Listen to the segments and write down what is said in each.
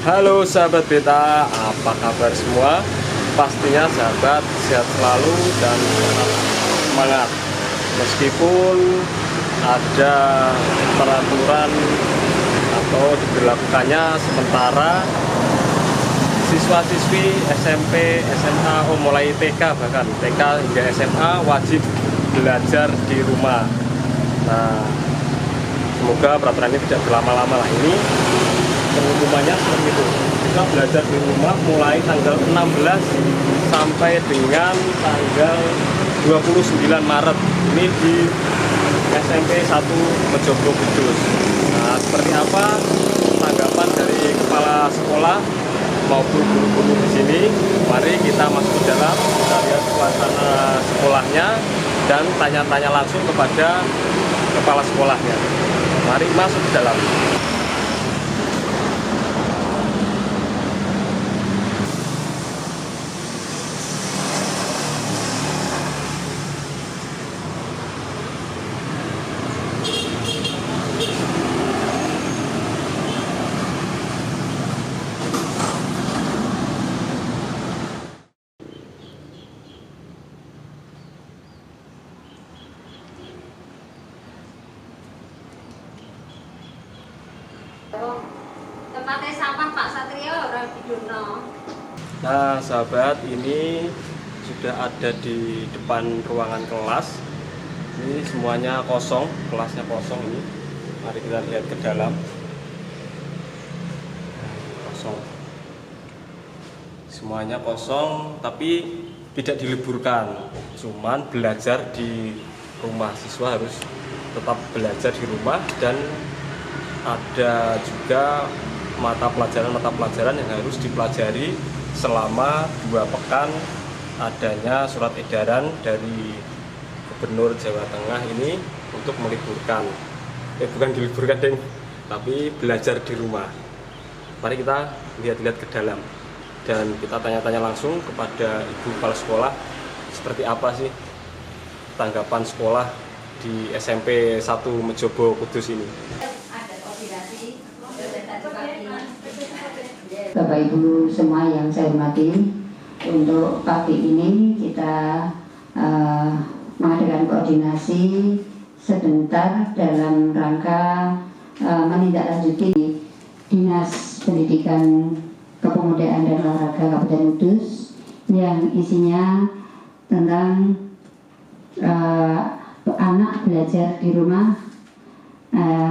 Halo sahabat beta, apa kabar semua? Pastinya sahabat sehat selalu dan tetap semangat. Meskipun ada peraturan atau diberlakukannya sementara siswa-siswi SMP, SMA, mulai TK bahkan TK hingga SMA wajib belajar di rumah. Nah, semoga peraturan ini tidak berlama-lama lah. Ini pengumumannya seperti itu. Kita belajar di rumah mulai tanggal 16 sampai dengan tanggal 29 Maret. Ini di SMP 1 Mejobo Kudus. Nah, seperti apa tanggapan dari kepala sekolah maupun guru-guru di sini? Mari kita masuk ke dalam, kita lihat suasana sekolahnya dan tanya-tanya langsung kepada kepala sekolahnya. Mari masuk ke dalam. Tempatnya sampah Pak Satrio orang Bidono. Nah sahabat, ini sudah ada di depan ruangan kelas. Ini semuanya kosong, kelasnya kosong ini. Mari kita lihat ke dalam. Kosong. Semuanya kosong, tapi tidak diliburkan. Cuman belajar di rumah, siswa harus tetap belajar di rumah, dan ada juga mata pelajaran yang harus dipelajari selama 2 pekan adanya surat edaran dari Gubernur Jawa Tengah ini untuk meliburkan. Bukan diliburkan deng, tapi belajar di rumah. Mari kita lihat-lihat ke dalam dan kita tanya-tanya langsung kepada Ibu Kepala Sekolah seperti apa sih tanggapan sekolah di SMP 1 Mejobo Kudus ini. Bapak Ibu semua yang saya hormati, untuk pagi ini kita mengadakan koordinasi sebentar dalam rangka menindaklanjuti Dinas Pendidikan Kepemudaan dan Olahraga Kabupaten Kudus yang isinya tentang anak belajar di rumah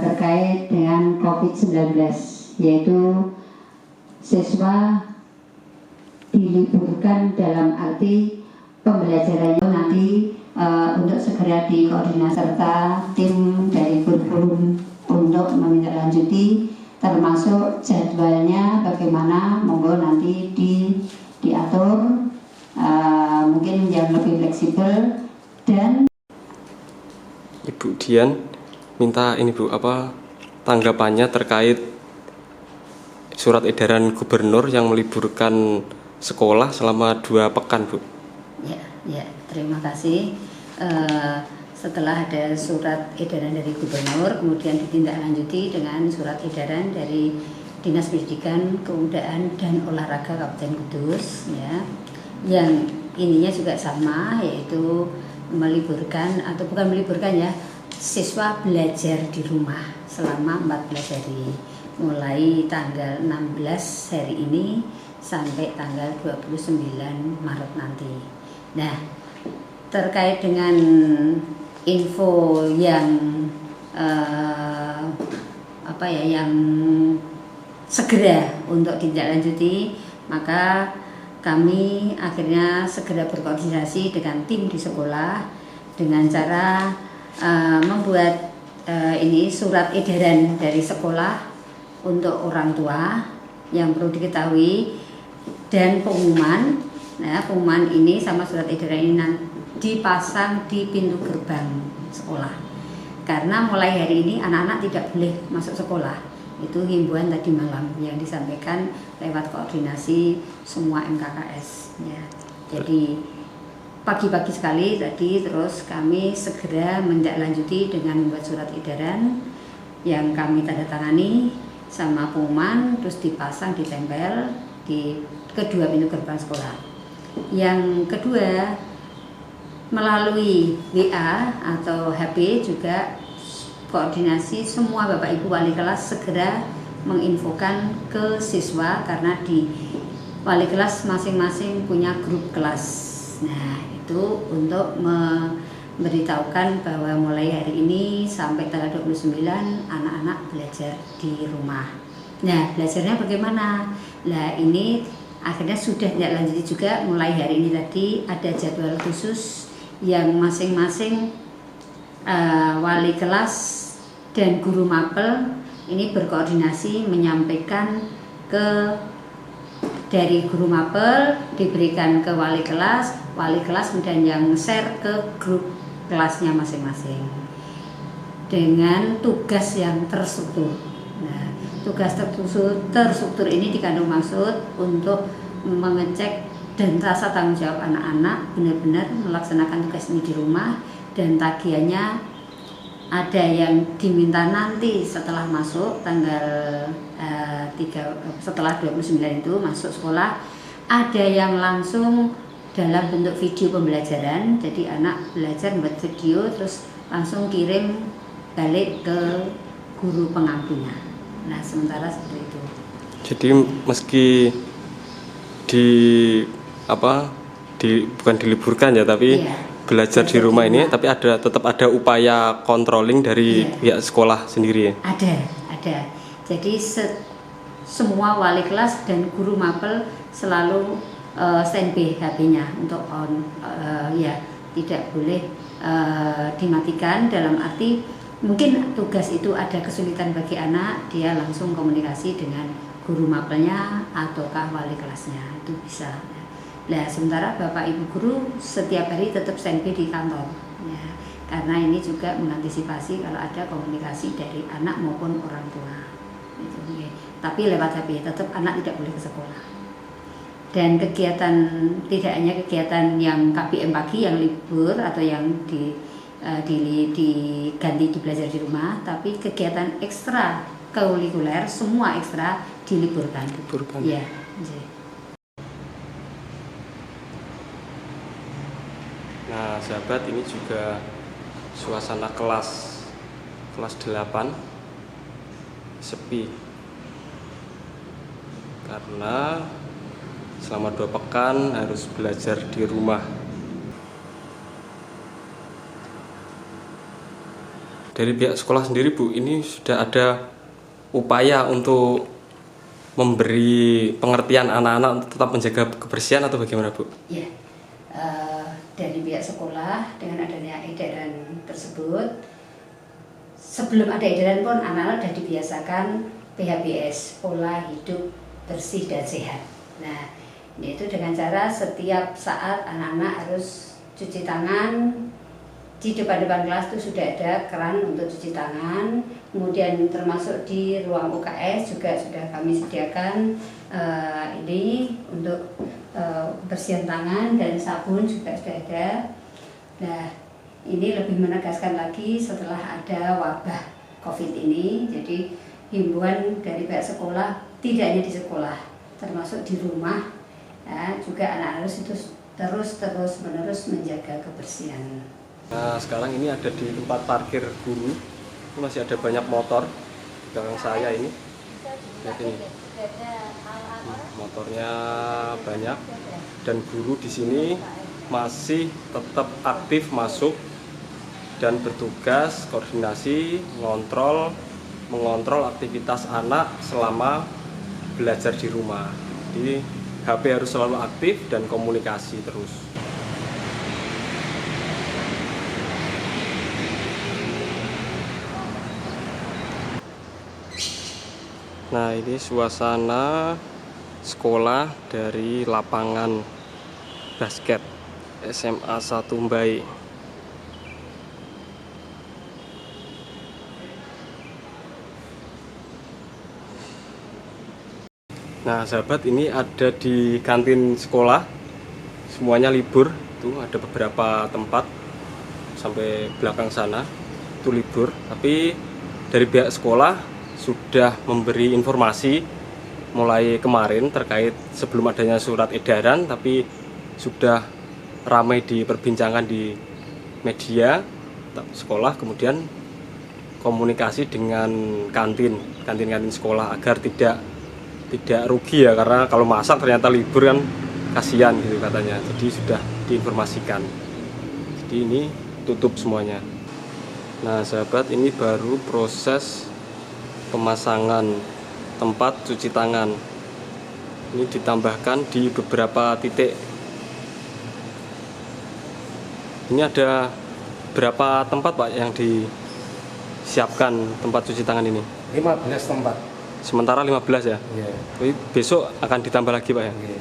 terkait dengan COVID-19, yaitu siswa diliburkan dalam arti pembelajarannya nanti untuk segera dikoordinasi serta tim dari kurikulum untuk menindaklanjuti, termasuk jadwalnya bagaimana, monggo nanti diatur mungkin yang lebih fleksibel. Dan Ibu Dian minta ini Bu, apa tanggapannya terkait surat edaran gubernur yang meliburkan sekolah selama 2 pekan, Bu? Ya, terima kasih. Setelah ada surat edaran dari gubernur, kemudian ditindaklanjuti dengan surat edaran dari Dinas Pendidikan, Kepemudaan dan Olahraga Kabupaten Kudus, ya, yang ininya juga sama, yaitu meliburkan atau bukan meliburkan ya, siswa belajar di rumah selama 14 hari. Mulai tanggal 16 hari ini sampai tanggal 29 Maret nanti. Nah, terkait dengan info yang yang segera untuk ditindaklanjuti, maka kami akhirnya segera berkoordinasi dengan tim di sekolah dengan cara membuat ini surat edaran dari sekolah untuk orang tua yang perlu diketahui, dan pengumuman. Nah, pengumuman ini sama surat edaran ini dipasang di pintu gerbang sekolah, karena mulai hari ini anak-anak tidak boleh masuk sekolah. Itu himbauan tadi malam yang disampaikan lewat koordinasi semua MKKS, ya. Jadi pagi-pagi sekali tadi terus kami segera menindaklanjuti dengan membuat surat edaran yang kami tanda tangani sama pengumuman, terus dipasang, ditempel di kedua pintu gerbang sekolah. Yang kedua, melalui WA atau HP juga koordinasi semua Bapak Ibu wali kelas segera menginfokan ke siswa, karena di wali kelas masing-masing punya grup kelas. Nah, itu untuk memberitahukan bahwa mulai hari ini sampai tanggal 29 anak-anak belajar di rumah. Nah, belajarnya bagaimana? Nah, ini akhirnya sudah tidak lanjut juga, mulai hari ini tadi ada jadwal khusus yang masing-masing wali kelas dan guru mapel ini berkoordinasi menyampaikan dari guru mapel diberikan ke wali kelas kemudian yang share ke grup kelasnya masing-masing dengan tugas yang terstruktur. Nah, tugas terstruktur ini dikandung maksud untuk mengecek dan rasa tanggung jawab anak-anak benar-benar melaksanakan tugas ini di rumah, dan tagihannya ada yang diminta nanti setelah masuk tanggal 29 itu masuk sekolah, ada yang langsung dalam bentuk video pembelajaran, jadi anak belajar membuat video terus langsung kirim balik ke guru pengampunya. Nah, sementara seperti itu. Jadi meski bukan diliburkan ya, tapi Iya, belajar di rumah ini, tapi tetap ada upaya controlling dari pihak sekolah sendiri ya. Ada. Jadi semua wali kelas dan guru mapel selalu standby HP-nya untuk on, tidak boleh dimatikan, dalam arti mungkin tugas itu ada kesulitan bagi anak, dia langsung komunikasi dengan guru mapelnya ataukah wali kelasnya, itu bisa. Nah, sementara Bapak Ibu guru setiap hari tetap standby di kantor, ya, karena ini juga mengantisipasi kalau ada komunikasi dari anak maupun orang tua. Itu, ya. Tapi lewat HP, tetap anak tidak boleh ke sekolah. Dan kegiatan tidak hanya kegiatan yang KBM pagi yang libur atau yang diganti di belajar di rumah, tapi kegiatan ekstra kurikuler semua ekstra diliburkan. Ya. Nah, sahabat, ini juga suasana kelas 8 sepi karena selama 2 pekan harus belajar di rumah. Dari pihak sekolah sendiri, Bu, ini sudah ada upaya untuk memberi pengertian anak-anak untuk tetap menjaga kebersihan atau bagaimana, Bu? Ya, dari pihak sekolah dengan adanya edaran tersebut, sebelum ada edaran pun anak-anak sudah dibiasakan PHBS, pola hidup bersih dan sehat. Nah, yaitu dengan cara setiap saat anak-anak harus cuci tangan. Di depan kelas itu sudah ada keran untuk cuci tangan, kemudian termasuk di ruang UKS juga sudah kami sediakan ini untuk bersihan tangan, dan sabun juga sudah ada. Nah, ini lebih menegaskan lagi setelah ada wabah COVID ini, jadi himbauan dari pihak sekolah tidak hanya di sekolah, termasuk di rumah, ya, juga anak-anak harus terus-menerus menjaga kebersihan. Nah, sekarang ini ada di tempat parkir guru. Ini masih ada banyak motor di belakang saya ini. Lihat ini. Motornya banyak, dan guru di sini masih tetap aktif masuk dan bertugas koordinasi mengontrol aktivitas anak selama belajar di rumah. Jadi HP harus selalu aktif dan komunikasi terus. Nah, ini suasana sekolah dari lapangan basket SMA 1 Mbae. Nah, sahabat, ini ada di kantin sekolah, semuanya libur. Tuh ada beberapa tempat sampai belakang sana itu libur, tapi dari pihak sekolah sudah memberi informasi mulai kemarin terkait sebelum adanya surat edaran, tapi sudah ramai diperbincangkan di media sekolah, kemudian komunikasi dengan kantin sekolah agar tidak rugi ya, karena kalau masak ternyata libur kan kasihan gitu katanya. Jadi sudah diinformasikan. Jadi ini tutup semuanya. Nah sahabat, ini baru proses pemasangan tempat cuci tangan. Ini ditambahkan di beberapa titik. Ini ada berapa tempat Pak yang disiapkan tempat cuci tangan ini? 15 tempat. Sementara 15 ya? Iya. Jadi besok akan ditambah lagi Pak ya? Iya.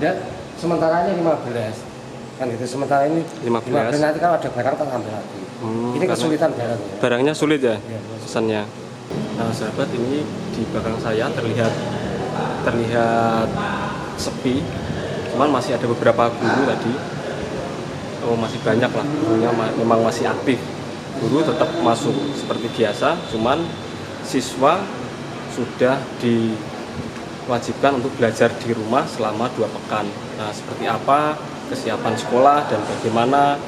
Dan sementaranya 15. Kan itu sementara ini 15. nanti kalau ada barang kan ambil lagi. Ini kesulitan barangnya. Barangnya sulit ya? Iya, Pesannya. Nah sahabat, ini di belakang saya terlihat sepi, cuman masih ada beberapa guru tadi. Oh masih banyak lah gurunya, memang masih aktif. Guru tetap masuk seperti biasa, cuman siswa sudah diwajibkan untuk belajar di rumah selama 2 pekan. Nah seperti apa kesiapan sekolah dan bagaimana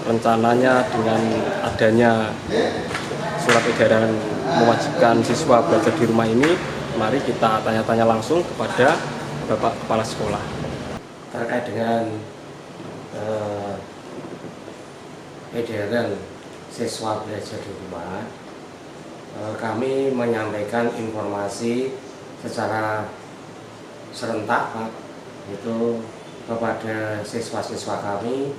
rencananya dengan adanya surat edaran mewajibkan siswa belajar di rumah ini, mari kita tanya-tanya langsung kepada Bapak Kepala Sekolah. Terkait dengan edaran siswa belajar di rumah, kami menyampaikan informasi secara serentak Pak, itu kepada siswa-siswa kami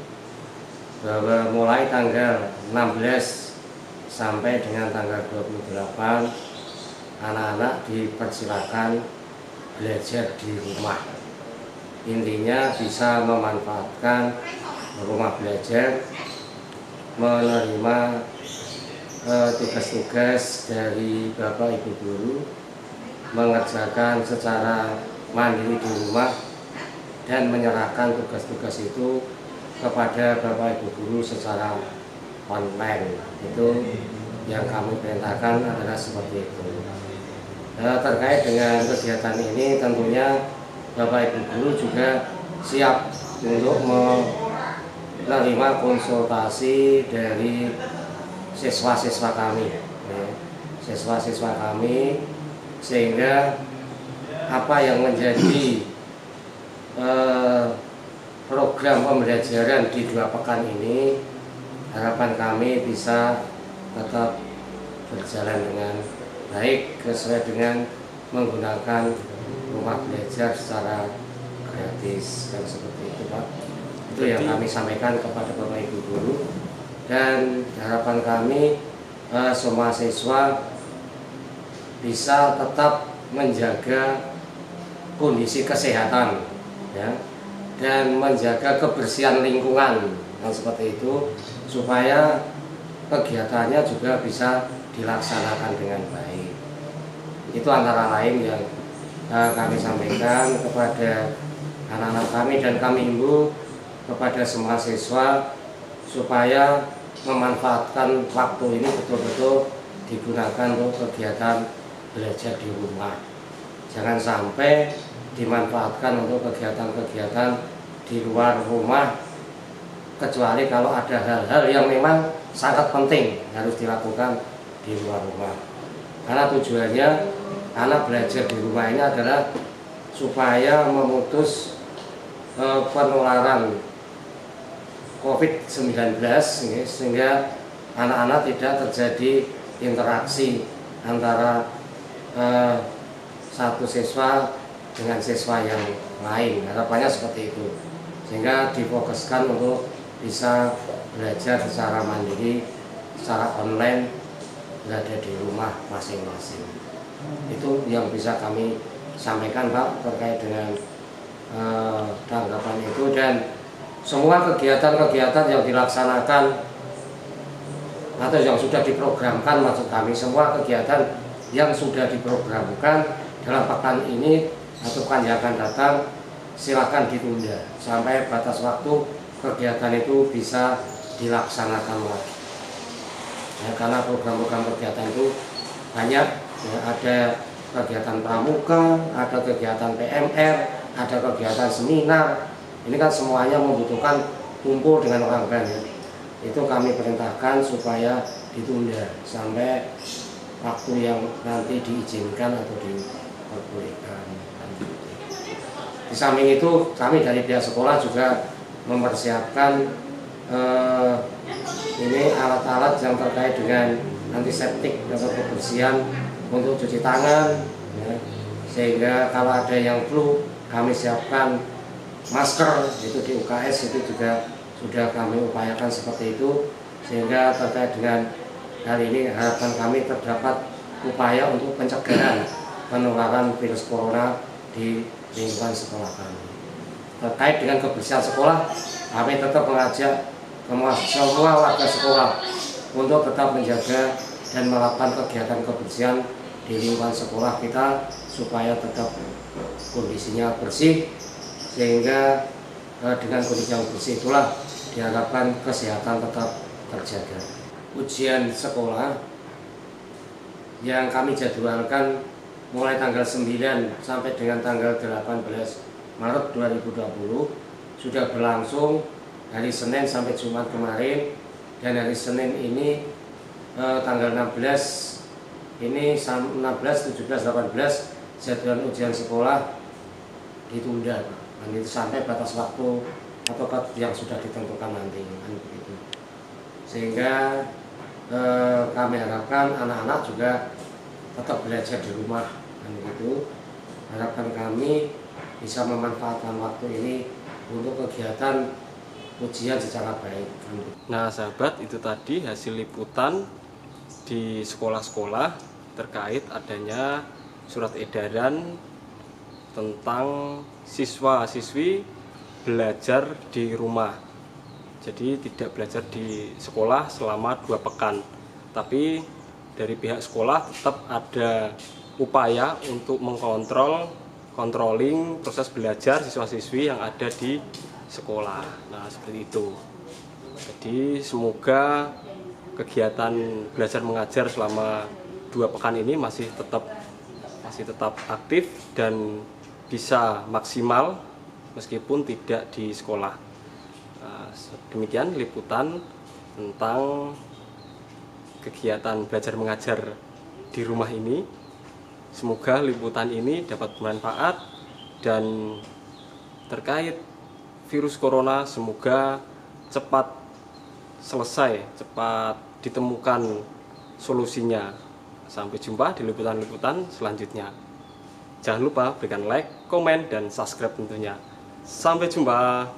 bahwa mulai tanggal 16 sampai dengan tanggal 28 anak-anak dipersilakan belajar di rumah. Intinya bisa memanfaatkan rumah belajar, menerima tugas-tugas dari Bapak Ibu guru, mengerjakan secara mandiri di rumah, dan menyerahkan tugas-tugas itu kepada Bapak Ibu guru secara online. Itu yang kami perintahkan adalah seperti itu. Terkait dengan kegiatan ini tentunya Bapak Ibu guru juga siap untuk menerima konsultasi dari siswa-siswa kami, sehingga apa yang menjadi program pembelajaran di 2 pekan ini, harapan kami bisa tetap berjalan dengan baik sesuai dengan menggunakan rumah belajar secara gratis dan seperti itu Pak. Itu yang kami sampaikan kepada Bapak Ibu guru, dan harapan kami semua siswa bisa tetap menjaga kondisi kesehatan ya, dan menjaga kebersihan lingkungan dan seperti itu, supaya kegiatannya juga bisa dilaksanakan dengan baik. Itu antara lain yang kami sampaikan kepada anak-anak kami, dan kami himbau kepada semua siswa supaya memanfaatkan waktu ini betul-betul digunakan untuk kegiatan belajar di rumah. Jangan sampai dimanfaatkan untuk kegiatan-kegiatan di luar rumah, kecuali kalau ada hal-hal yang memang sangat penting harus dilakukan di luar rumah. Karena tujuannya anak belajar di rumah ini adalah supaya memutus penularan COVID-19, sehingga anak-anak tidak terjadi interaksi antara satu siswa dengan siswa yang lain. Harapannya seperti itu, sehingga difokuskan untuk bisa belajar secara mandiri, secara online, berada di rumah masing-masing. Itu yang bisa kami sampaikan Pak terkait dengan tanggapan itu. Dan semua kegiatan-kegiatan yang dilaksanakan atau yang sudah diprogramkan, maksud kami semua kegiatan yang sudah diprogramkan dalam pekan ini atau pekan yang akan datang, silakan ditunda sampai batas waktu kegiatan itu bisa dilaksanakan lagi ya, karena program-program kegiatan itu banyak Ya, ada kegiatan pramuka, ada kegiatan PMR, ada kegiatan seminar. Ini kan semuanya membutuhkan kumpul dengan orang banyak. Itu kami perintahkan supaya ditunda sampai waktu yang nanti diizinkan atau diperbolehkan. Di samping itu kami dari pihak sekolah juga mempersiapkan ini alat-alat yang terkait dengan antiseptik atau kebersihan untuk cuci tangan, ya. Sehingga kalau ada yang flu kami siapkan masker, itu di UKS itu juga sudah kami upayakan seperti itu, sehingga terkait dengan hal ini harapan kami terdapat upaya untuk pencegahan penularan virus corona di lingkungan sekolah kami. Terkait dengan kebersihan sekolah, kami tetap mengajak semua warga sekolah untuk tetap menjaga dan melakukan kegiatan kebersihan di lingkungan sekolah kita supaya tetap kondisinya bersih, sehingga dengan kondisi yang bersih itulah diharapkan kesehatan tetap terjaga. Ujian sekolah yang kami jadwalkan mulai tanggal 9 sampai dengan tanggal 18 Maret 2020 sudah berlangsung hari Senin sampai Jumat kemarin, dan hari Senin ini tanggal 16 ini 16, 17, 18 jadwal ujian sekolah ditunda, dan itu sampai batas waktu atau yang sudah ditentukan nanti, kan begitu. Sehingga kami harapkan anak-anak juga tetap belajar di rumah, kan begitu. Harapan kami bisa memanfaatkan waktu ini untuk kegiatan ujian secara baik. Nah sahabat, itu tadi hasil liputan di sekolah-sekolah terkait adanya surat edaran tentang siswa-siswi belajar di rumah. Jadi tidak belajar di sekolah selama 2 pekan, tapi dari pihak sekolah tetap ada upaya untuk controlling proses belajar siswa-siswi yang ada di sekolah. Nah seperti itu. Jadi semoga kegiatan belajar mengajar selama 2 pekan ini masih tetap aktif dan bisa maksimal meskipun tidak di sekolah. Nah, demikian liputan tentang kegiatan belajar mengajar di rumah ini. Semoga liputan ini dapat bermanfaat, dan terkait virus corona semoga cepat selesai, cepat ditemukan solusinya. Sampai jumpa di liputan-liputan selanjutnya. Jangan lupa berikan like, komen, dan subscribe tentunya. Sampai jumpa.